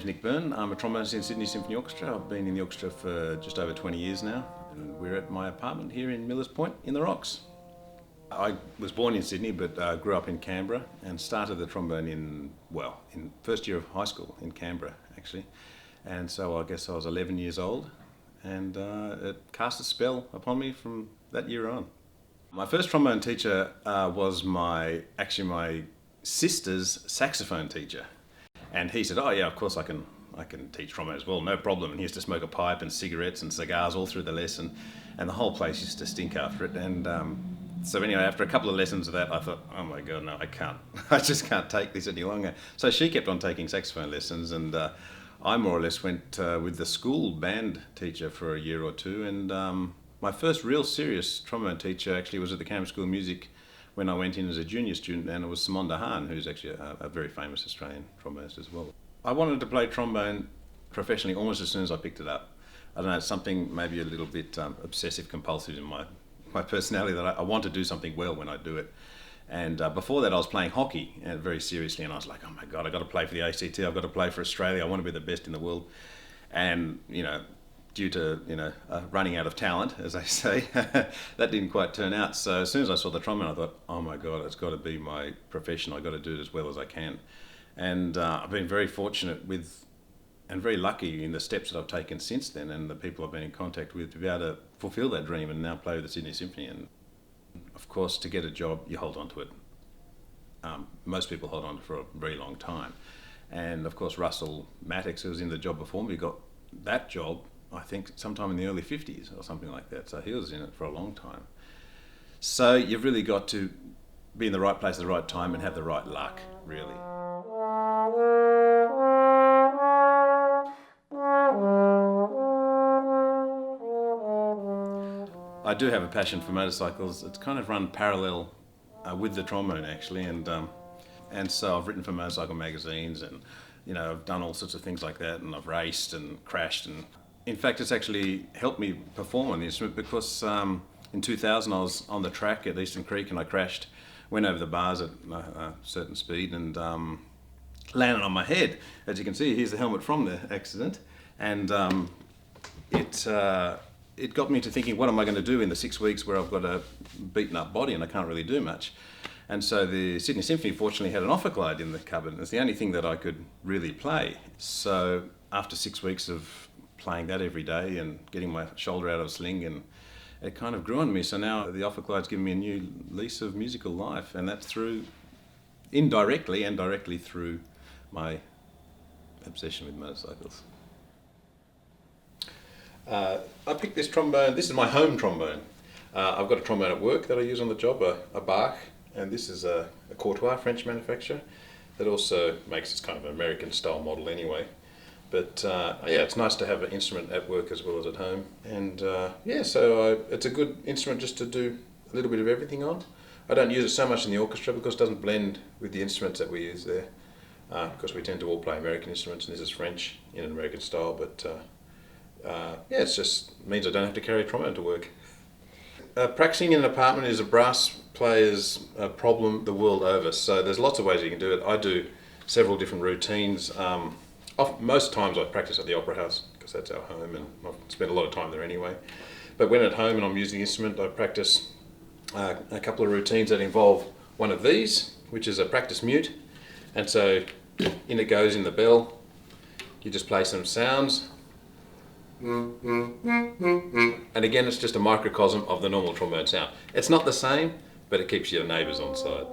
name's Nick Byrne. I'm a trombonist in Sydney Symphony Orchestra. I've been in the orchestra for just over 20 years now, and we're at my apartment here in Millers Point in the Rocks. I was born in Sydney but grew up in Canberra and started the trombone in first year of high school in Canberra actually. And so I guess I was 11 years old, and it cast a spell upon me from that year on. My first trombone teacher was my sister's saxophone teacher. And he said, "Oh yeah, of course I can teach trombone as well, no problem." And he used to smoke a pipe and cigarettes and cigars all through the lesson, and the whole place used to stink after it. And so anyway, after a couple of lessons of that, I thought, oh my God, no, I can't. I just can't take this any longer. So she kept on taking saxophone lessons, and I more or less went with the school band teacher for a year or two. And my first real serious trombone teacher actually was at the Canberra School of Music when I went in as a junior student, and it was Simon Dehaan, who's actually a very famous Australian trombonist as well. I wanted to play trombone professionally almost as soon as I picked it up. I don't know, it's something maybe a little bit obsessive compulsive in my personality, that I want to do something well when I do it. And before that I was playing hockey very seriously, and I was like, oh my God, I've got to play for the ACT, I've got to play for Australia, I want to be the best in the world. And due to running out of talent, as they say, that didn't quite turn out. So as soon as I saw the trombone, I thought, oh my God, it's got to be my profession. I've got to do it as well as I can. And I've been very fortunate with, and very lucky in the steps that I've taken since then, and the people I've been in contact with, to be able to fulfil that dream and now play with the Sydney Symphony. And of course, to get a job, you hold on to it. Most people hold on to it for a very long time. And of course, Russell Mattox, who was in the job before me, got that job I think sometime in the early 50s or something like that. So he was in it for a long time. So you've really got to be in the right place at the right time and have the right luck, really. I do have a passion for motorcycles. It's kind of run parallel with the trombone actually, and so I've written for motorcycle magazines, and I've done all sorts of things like that, and I've raced and crashed, and in fact, it's actually helped me perform on the instrument because in 2000 I was on the track at Eastern Creek and I crashed, went over the bars at a certain speed and landed on my head. As you can see, here's the helmet from the accident, and it got me to thinking, what am I going to do in the 6 weeks where I've got a beaten up body and I can't really do much? And so the Sydney Symphony fortunately had an Ophicleide in the cupboard, and it's the only thing that I could really play. So after 6 weeks of playing that every day and getting my shoulder out of a sling, and it kind of grew on me. So now the Ophicleide's given me a new lease of musical life, and that's through, indirectly and directly through, my obsession with motorcycles. I picked this trombone. This is my home trombone. I've got a trombone at work that I use on the job, a Bach, and this is a Courtois, French manufacturer, that also makes this kind of an American style model anyway. But yeah, it's nice to have an instrument at work as well as at home. And so it's a good instrument just to do a little bit of everything on. I don't use it so much in the orchestra because it doesn't blend with the instruments that we use there. Because we tend to all play American instruments, and this is French in an American style. But it just means I don't have to carry a trombone to work. Practicing in an apartment is a brass player's problem the world over. So there's lots of ways you can do it. I do several different routines. Most times I practice at the Opera House because that's our home, and I've spent a lot of time there anyway. But when at home and I'm using the instrument, I practice a couple of routines that involve one of these, which is a practice mute. And so in it goes in the bell. You just play some sounds. And again, it's just a microcosm of the normal trombone sound. It's not the same, but it keeps your neighbours on side.